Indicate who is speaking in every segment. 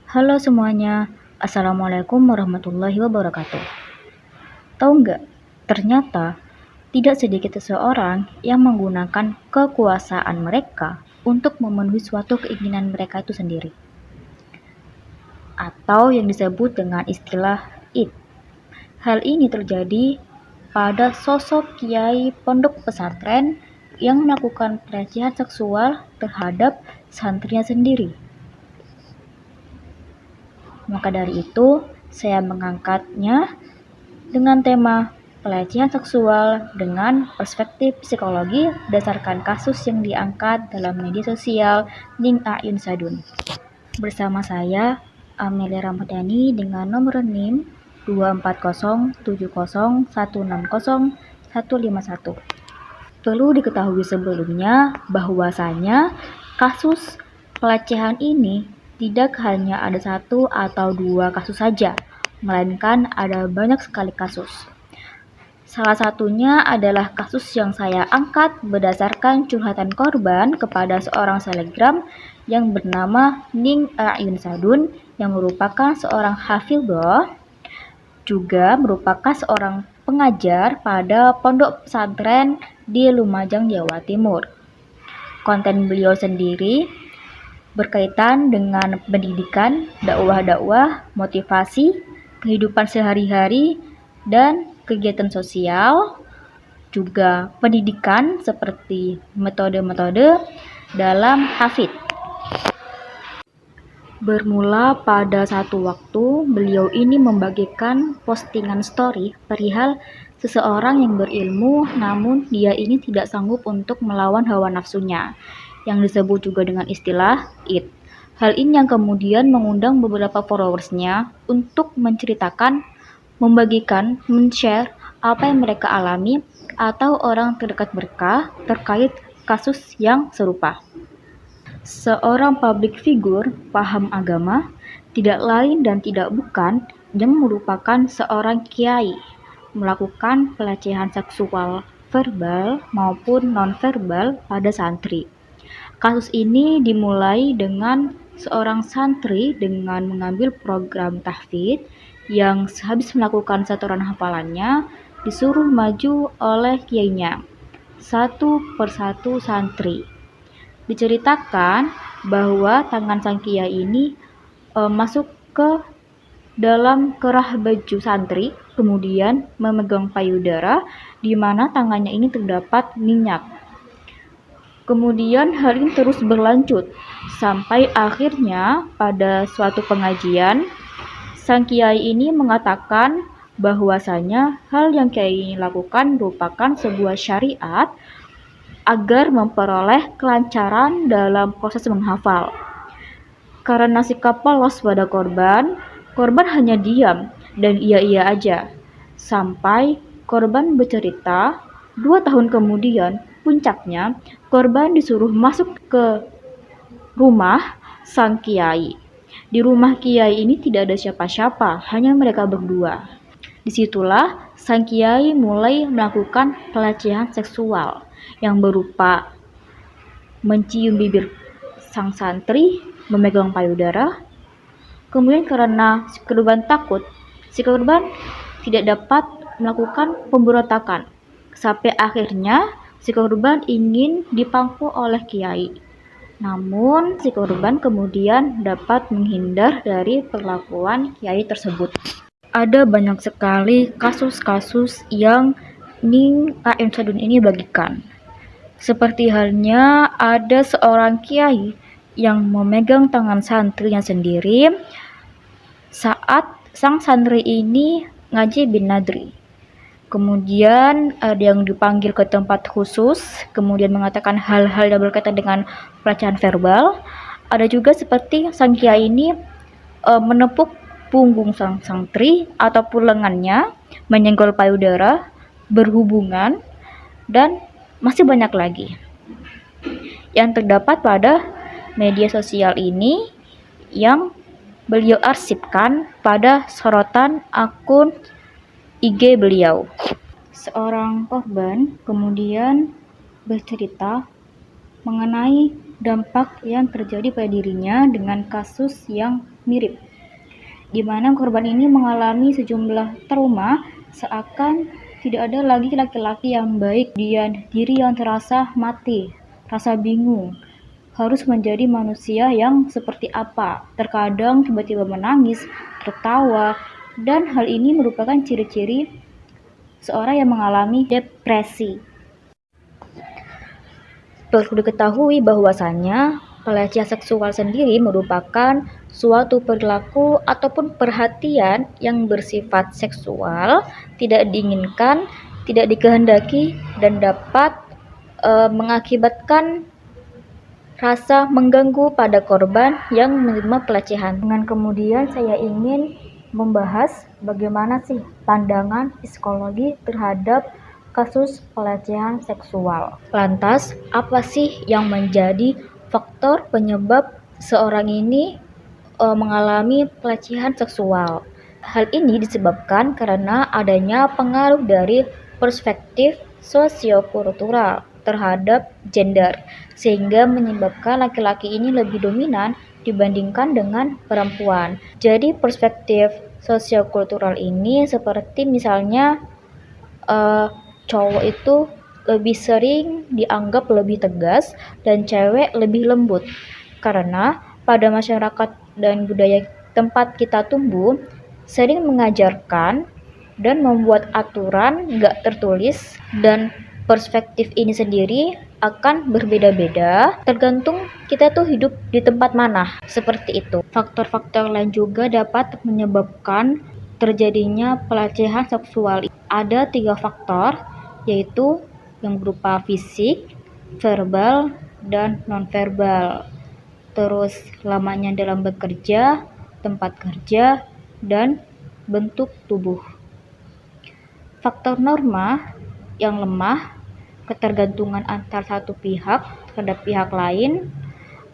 Speaker 1: Halo semuanya, Assalamualaikum warahmatullahi wabarakatuh. Tahu nggak, ternyata tidak sedikit seseorang yang menggunakan kekuasaan mereka untuk memenuhi suatu keinginan mereka itu sendiri. Atau yang disebut dengan istilah id. Hal ini terjadi pada sosok kiai pondok pesantren yang melakukan pelecehan seksual terhadap santrinya sendiri. Maka dari itu, saya mengangkatnya dengan tema pelecehan seksual dengan perspektif psikologi berdasarkan kasus yang diangkat dalam media sosial Ning Ayun Sadun. Bersama saya, Amelia Ramadhani dengan nomor NIM 24070160151. Perlu diketahui sebelumnya bahwasanya kasus pelecehan ini tidak hanya ada satu atau dua kasus saja, melainkan ada banyak sekali kasus. Salah satunya adalah kasus yang saya angkat berdasarkan curhatan korban kepada seorang selebgram yang bernama Ning Ayun Sadun yang merupakan seorang hafidhah, juga merupakan seorang pengajar pada pondok pesantren di Lumajang, Jawa Timur. Konten beliau sendiri berkaitan dengan pendidikan, dakwah-dakwah, motivasi, kehidupan sehari-hari, dan kegiatan sosial, juga pendidikan seperti metode-metode dalam hafid. Bermula pada satu waktu, beliau ini membagikan postingan story perihal seseorang yang berilmu namun dia ini tidak sanggup untuk melawan hawa nafsunya, yang disebut juga dengan istilah id. Hal ini yang kemudian mengundang beberapa followersnya untuk menceritakan, membagikan, men-share apa yang mereka alami atau orang terdekat mereka terkait kasus yang serupa. Seorang public figure paham agama tidak lain dan tidak bukan yang merupakan seorang kiai melakukan pelecehan seksual verbal maupun non-verbal pada santri. Kasus ini dimulai dengan seorang santri dengan mengambil program tahfidz yang sehabis melakukan setoran hafalannya disuruh maju oleh kiainya satu persatu santri. Diceritakan bahwa tangan sang kiai ini masuk ke dalam kerah baju santri, kemudian memegang payudara di mana tangannya ini terdapat minyak. Kemudian hal ini terus berlanjut sampai akhirnya pada suatu pengajian sang kiai ini mengatakan bahwasanya hal yang kiai ini lakukan merupakan sebuah syariat agar memperoleh kelancaran dalam proses menghafal. Karena sikap polos pada korban hanya diam dan iya-iya aja. Sampai korban bercerita, 2 tahun kemudian, puncaknya, korban disuruh masuk ke rumah sang kiai. Di rumah kiai ini tidak ada siapa-siapa, hanya mereka berdua. Disitulah sang kiai mulai melakukan pelecehan seksual yang berupa mencium bibir sang santri, memegang payudara. Kemudian karena si korban takut, si korban tidak dapat melakukan pemberontakan. Sampai akhirnya si korban ingin dipangku oleh kiai. Namun si korban kemudian dapat menghindar dari perlakuan kiai tersebut. Ada banyak sekali kasus-kasus yang Ning Ayun Sadun ini bagikan. Seperti halnya ada seorang kiai yang memegang tangan santrinya sendiri saat sang santri ini ngaji bin nadri. Kemudian ada yang dipanggil ke tempat khusus, kemudian mengatakan hal-hal yang berkaitan dengan pelecehan verbal. Ada juga seperti sang kiai ini menepuk punggung sang santri ataupun lengannya, menyenggol payudara, berhubungan, dan masih banyak lagi yang terdapat pada media sosial ini yang beliau arsipkan pada sorotan akun IG beliau. Seorang korban kemudian bercerita mengenai dampak yang terjadi pada dirinya dengan kasus yang mirip, di mana korban ini mengalami sejumlah trauma seakan tidak ada lagi laki-laki yang baik, dan diri yang terasa mati, rasa bingung, harus menjadi manusia yang seperti apa. Terkadang tiba-tiba menangis, tertawa, dan hal ini merupakan ciri-ciri seorang yang mengalami depresi. Perlu diketahui bahwasannya pelecehan seksual sendiri merupakan suatu perilaku ataupun perhatian yang bersifat seksual, tidak diinginkan, tidak dikehendaki, dan dapat mengakibatkan rasa mengganggu pada korban yang menerima pelecehan. Dengan kemudian saya ingin membahas bagaimana sih pandangan psikologi terhadap kasus pelecehan seksual. Lantas, apa sih yang menjadi faktor penyebab seorang ini mengalami pelecehan seksual? Hal ini disebabkan karena adanya pengaruh dari perspektif sosiokultural terhadap gender, sehingga menyebabkan laki-laki ini lebih dominan dibandingkan dengan perempuan. Jadi perspektif sosiokultural ini seperti misalnya cowok itu lebih sering dianggap lebih tegas dan cewek lebih lembut, karena pada masyarakat dan budaya tempat kita tumbuh sering mengajarkan dan membuat aturan gak tertulis, dan perspektif ini sendiri akan berbeda-beda tergantung kita tuh hidup di tempat mana, seperti itu. Faktor-faktor lain juga dapat menyebabkan terjadinya pelecehan seksual. Ada 3 faktor, yaitu yang berupa fisik, verbal, dan nonverbal. Terus lamanya dalam bekerja, tempat kerja, dan bentuk tubuh. Faktor norma yang lemah, ketergantungan antar satu pihak terhadap pihak lain.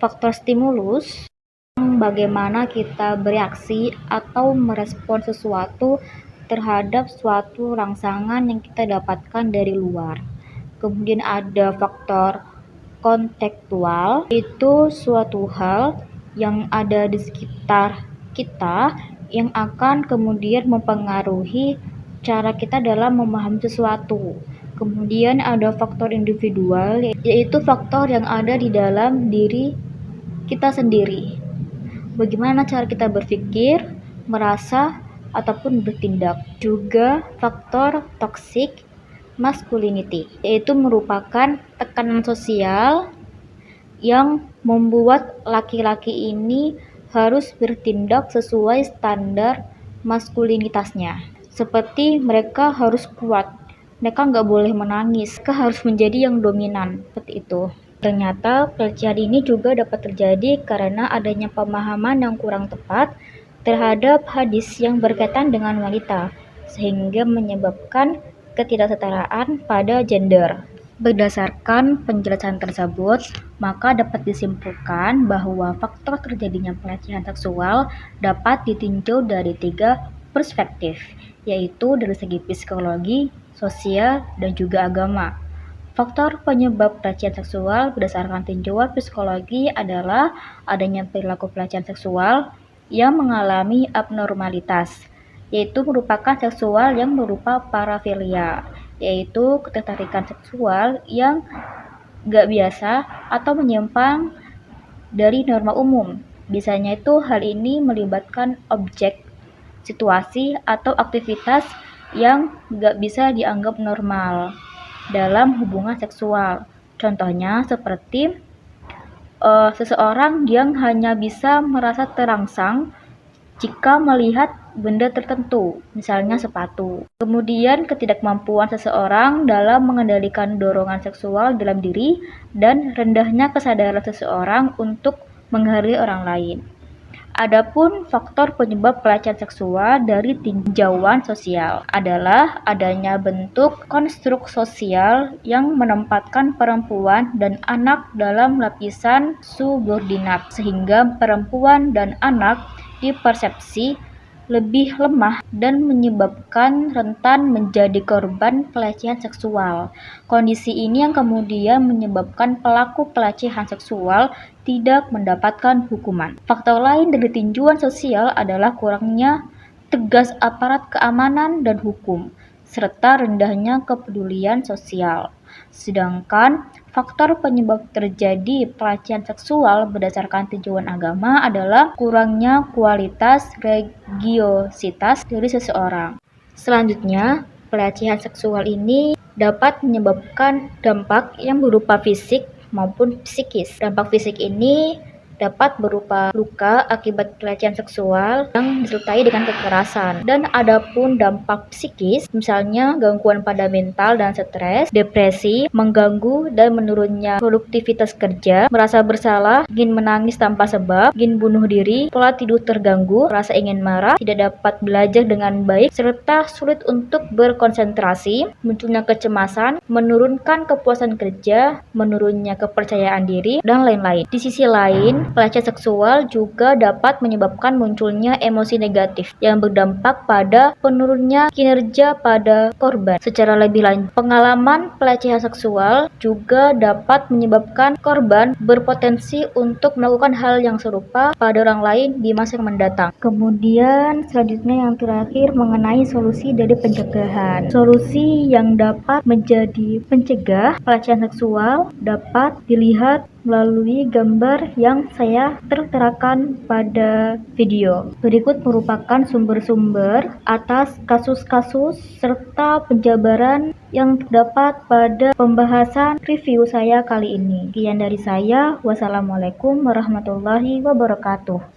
Speaker 1: Faktor stimulus, bagaimana kita bereaksi atau merespon sesuatu terhadap suatu rangsangan yang kita dapatkan dari luar. Kemudian ada faktor kontekstual, itu suatu hal yang ada di sekitar kita yang akan kemudian mempengaruhi cara kita dalam memahami sesuatu. Kemudian ada faktor individual, yaitu faktor yang ada di dalam diri kita sendiri. Bagaimana cara kita berpikir, merasa, ataupun bertindak. Juga faktor toxic masculinity, yaitu merupakan tekanan sosial yang membuat laki-laki ini harus bertindak sesuai standar maskulinitasnya. Seperti mereka harus kuat, mereka nggak boleh menangis, mereka harus menjadi yang dominan, seperti itu. Ternyata pelecehan ini juga dapat terjadi karena adanya pemahaman yang kurang tepat terhadap hadis yang berkaitan dengan wanita, sehingga menyebabkan ketidaksetaraan pada gender. Berdasarkan penjelasan tersebut, maka dapat disimpulkan bahwa faktor terjadinya pelecehan seksual dapat ditinjau dari 3 perspektif, yaitu dari segi psikologi, sosial, dan juga agama. Faktor penyebab pelecehan seksual berdasarkan tinjauan psikologi adalah adanya perilaku pelecehan seksual yang mengalami abnormalitas, yaitu merupakan seksual yang berupa parafilia, yaitu ketertarikan seksual yang gak biasa atau menyimpang dari norma umum. Biasanya itu hal ini melibatkan objek, situasi, atau aktivitas yang gak bisa dianggap normal dalam hubungan seksual. Contohnya seperti seseorang yang hanya bisa merasa terangsang jika melihat benda tertentu, misalnya sepatu. Kemudian ketidakmampuan seseorang dalam mengendalikan dorongan seksual dalam diri, dan rendahnya kesadaran seseorang untuk menghargai orang lain. Adapun faktor penyebab pelecehan seksual dari tinjauan sosial adalah adanya bentuk konstruk sosial yang menempatkan perempuan dan anak dalam lapisan subordinat, sehingga perempuan dan anak dipersepsi lebih lemah dan menyebabkan rentan menjadi korban pelecehan seksual. Kondisi ini yang kemudian menyebabkan pelaku pelecehan seksual tidak mendapatkan hukuman. Faktor lain dari tinjuan sosial adalah kurangnya tegas aparat keamanan dan hukum, serta rendahnya kepedulian sosial. Sedangkan faktor penyebab terjadi pelecehan seksual berdasarkan tinjauan agama adalah kurangnya kualitas religiositas dari seseorang. Selanjutnya, pelecehan seksual ini dapat menyebabkan dampak yang berupa fisik maupun psikis. Dampak fisik ini dapat berupa luka akibat pelecehan seksual yang disertai dengan kekerasan. Dan adapun dampak psikis, misalnya gangguan pada mental dan stres, depresi, mengganggu dan menurunnya produktivitas kerja, merasa bersalah, ingin menangis tanpa sebab, ingin bunuh diri, pola tidur terganggu, rasa ingin marah, tidak dapat belajar dengan baik, serta sulit untuk berkonsentrasi, munculnya kecemasan, menurunkan kepuasan kerja, menurunnya kepercayaan diri, dan lain-lain. Di sisi lain, pelecehan seksual juga dapat menyebabkan munculnya emosi negatif yang berdampak pada penurunnya kinerja pada korban. Secara lebih lanjut, pengalaman pelecehan seksual juga dapat menyebabkan korban berpotensi untuk melakukan hal yang serupa pada orang lain di masa yang mendatang. Kemudian selanjutnya yang terakhir mengenai solusi dari pencegahan. Solusi yang dapat menjadi pencegah pelecehan seksual dapat dilihat melalui gambar yang saya terterakan pada video. Berikut merupakan sumber-sumber atas kasus-kasus serta penjabaran yang terdapat pada pembahasan review saya kali ini. Sekian dari saya. Wassalamualaikum warahmatullahi wabarakatuh.